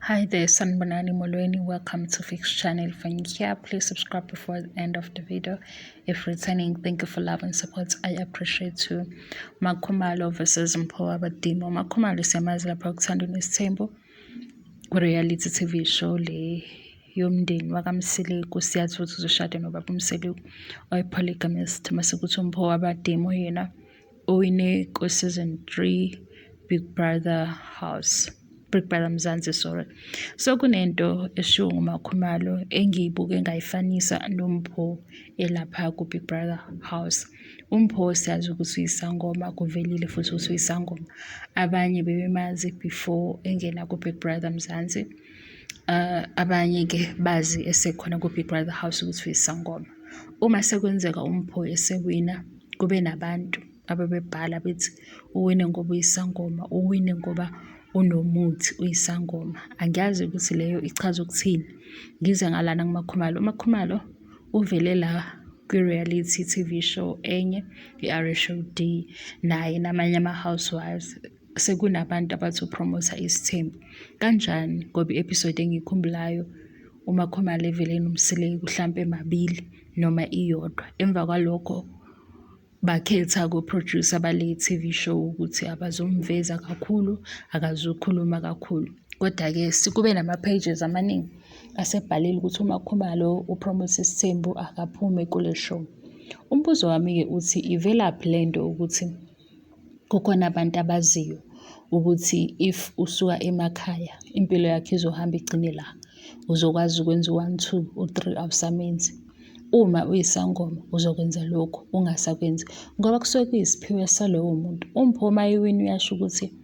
Hi there, Sanibonani Molweni. Welcome to Fix Channel. If you're here, please subscribe before the end of the video. If returning, thank you for love and support. I appreciate you. Makhumalo versus Mphowabadimo. Makhumalo siyamazi lapha Uthando Nesthembu. Reality TV show le yomndeni wakamseleku siyathi ukuthi uzoshada nobaba Mseleku oyipolygamist masekuthi Mphowabadimo yena owine ku season 3 Big Brother Mzansi, sorry. So kunento eshiwo nguMakhumalo engiyibuke ngayifanisa noMpho elapha ku Big Brother house. Umpho siyazi ukuthi uyisangoma, kuvelile futhi ukuthi uyisangoma. Abanye bebemazi before engena ku Big Brother Mzansi. Abanye ke bazi esekhona ku Big Brother house ukuthi uyisangoma. Uma sekwenzeka uMpho esewina, kube nabantu ababebhala bethi uwine ngoba uyisangoma, uwine ngoba unomuthi uyisangoma. Angiyazi ukuthi leyo ichaza ukuthini. Ngize ngalana kuMakhumalo. uMakhumalo uvele la kwi-reality TV show enye i-RSHD naye namanye ama-housewives sekunabantu abathi upromotha isithembu. Kanjani? Ngoba i-episode engiyikhumbulayo uMakhumalo evele nomseleku mhlampe emabili noma iyodwa. Emva kwalokho bakhetha ku-producer bale TV show ukuthi abazomveza kakhulu, akazukhuluma kakhulu. Kodwa-ke sikube nama-pages amaningi asebhalile ukuthi uMakhumalo upromote isithembu akaphume kule show. Umbuzo wami-ke uthi ivelaphi lento ukuthi kukhona abantu abaziyo ukuthi if usuka emakhaya impilo yakhe izohamba igcine la, uzokwazi ukwenza 1, 2, 3 awusamenzi. Uma uyisangoma uzokwenza lokho ungasakwenzi ngoba kusuke kuyisiphiwo salowo muntu. Umpho mayiwini uyasho ukuthi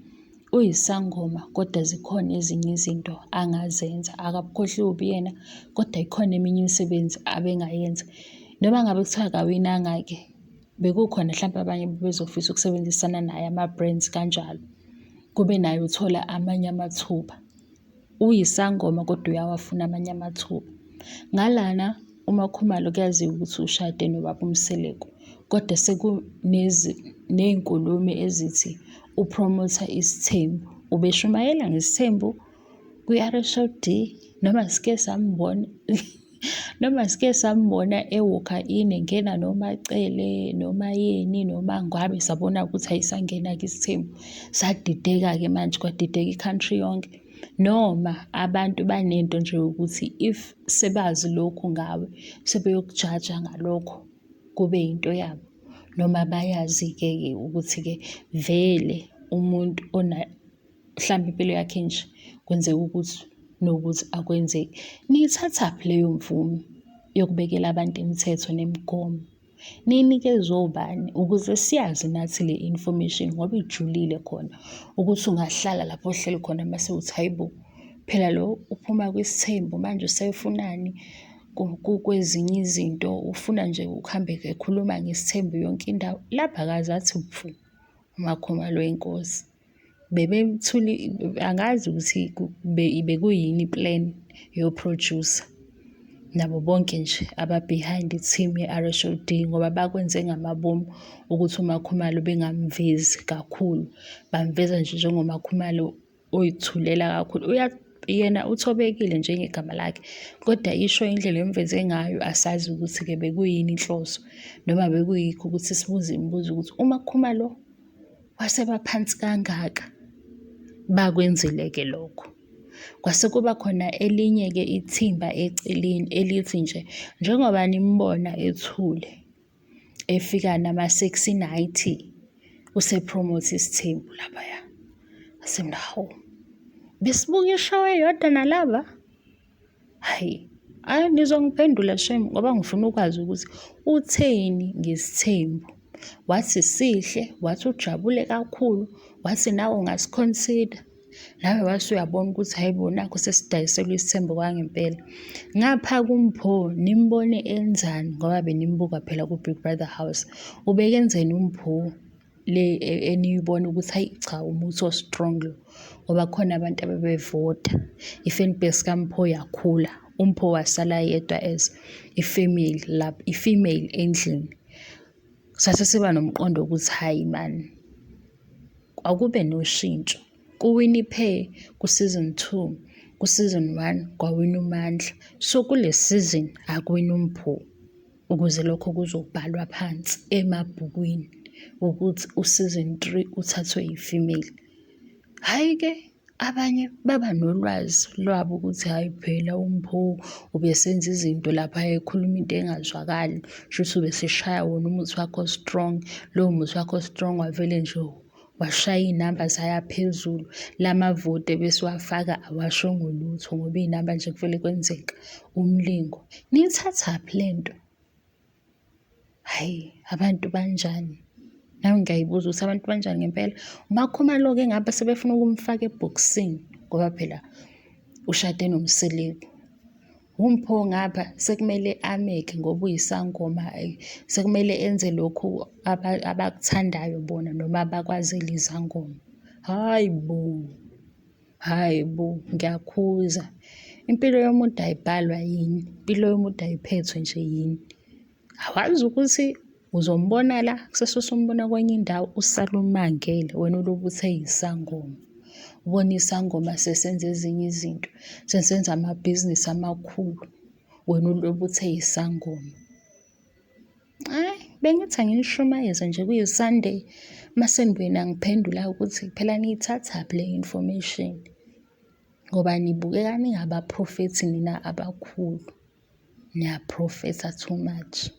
uyisangoma kodwa zikhona ezinye izinto angazenza, akabukhohliwe ubuyena kodwa ikhona eminye imisebenzi abengayenza. Noma ngabe kuthiwa akawinanga-ke bekukhona mhlawumbe abanye bezofisa ukusebenzisana naye ama-brands kanjalo, kube naye uthola amanye amathuba. Uyisangoma kodwa uyawafuna amanye amathuba. Ngalana uMakhumalo kuyaziwa ukuthi ushade nobaba Mseleku, kodwa ney'nkulumo ezithi upromotha isithembu. Ubeshumayela ngesithembu kwi-RSHD noma sike sambona ewalker in engena nomacele noma yeni noma ngabe sabona ukuthi ayisangena-ke isithembu. Sadideka-ke manje kwadideka i-country yonke. Noma abantu banento nje ukuthi if sebazi lokhu ngawe sebeyokujaja ngalokho kube into yabo. Noma bayazi-ke ukuthi-ke vele umuntu mhlawumbe impilo yakhe nje kwenzeka ukuthi nokuthi akwenzeki. Niyithathaphi leyo mvume yokubekela abantu imithetho nemigomo? Niyinikezwe obani ukuze siyazi nathi le information ngoba ijulile khona ukuthi ungahlala lapho ohleli khona mase uthi hayibo phela lo uphuma kwisithembu manje usefunani kwezinye izinto, ufuna nje ukuhambe ekhuluma ngesithembu yonke indawo. Lapha akaze athi uphu uMakhumalo wenkosi. Bebemthuli angazi ukuthi bekuyini plan yo-producer nabo bonke nje aba-behind i-team ye-RSHD ngoba bakwenze ngamabomu ukuthi uMakhumalo bengamvezi kakhulu. Bamveza nje njengoMakhumalo oyithulela kakhulu. Yena uthobekile njengegama lakhe kodwa isho indlela emveze ngayo asazi ukuthi-ke bekuyini inhloso noma bekuyikho ukuthi sibuze imibuzo ukuthi uMakhumalo wasebaphansi kangaka bakwenzile-ke lokho. Kwase kuba khona elinye-ke ithimba eceleni elithi nje njengoba nimbona ethule efika nama-sexy night usepromote isithembu laphaya. Asemna hawu besibuka ishow eyodwa nalaba. Hayi nizongiphendula shem ngoba ngifuna ukwazi ukuthi utheni ngesithembu. Wathi sihle, wathi ujabule kakhulu, wathi nawe ungasiconsider. Nawe wase uyabona ukuthi hayibo nakho sesidayiselwe isithembu kwangempela. Ngapha kuMpho nimbone enzani ngoba benimbuka phela ku Big Brother house. Ubekenzeni uMpho le eniyibona ukuthi hayi cha umuthi o-strong lo ngoba khona abantu ababevota. I-fanbase kaMpho yakhula. uMpho wasala yedwa as i-female endlini. Sase siba nomqondo ukuthi hayi man akube noshintsho kuWinnie ku-season 2, ku-season 1 kwawina uMandla. So kule season akuwina uMpho, ukuze lokho kuzobhalwa phansi emabhukwini ukuthi u-season 3 uthathwe yi-female. Hhayi-ke abanye baba nolwazi lwabo ukuthi hhayi phela uMpho ubesenza izinto lapha ekhuluma into engazwakali, shuthi ubeseshaya wona umuthi wakho strong. Lowo muthi wakho strong wavele nje washaya iy'namba zaya phezulu, lamavoti ebesiwafaka awashongo lutho ngoba iy'namba nje kuvele kwenzeka umlingo. Niyithathaphi lento? Hhayi, abantu banjani? Nami ngiyayibuza ukuthi abantu banjani ngempela. uMakhumalo-ke ngapha sebefuna ukumfaka ebhokisini ngoba phela ushade noMseleku. uMpho ngapha sekumele ameke ngoba uyisangoma, sekumele enze lokhu abakuthandayo bona noma abakwazela izangoma. Hayi bo, ngiyakhuza. Impilo yomuntu ayibhalwa yini? Impilo yomuntu ayiphethwe nje yini? Awazi ukuthi uzombona la kusase umbona kwenye indawo usale umangele wena ulobu utheyisangoma. Ubona isangoma sesenza ezinye izinto, sesenza amabhizinisi amakhulu, wena ulobu utheyisangoma. Bengithi anginishumayeze nje kuyi-Sunday, mase nibuye nangiphendula ukuthi phela niyithathaphi le information ngoba nibukeka ningabaprofethi nina abakhulu, niyaprofetha too much.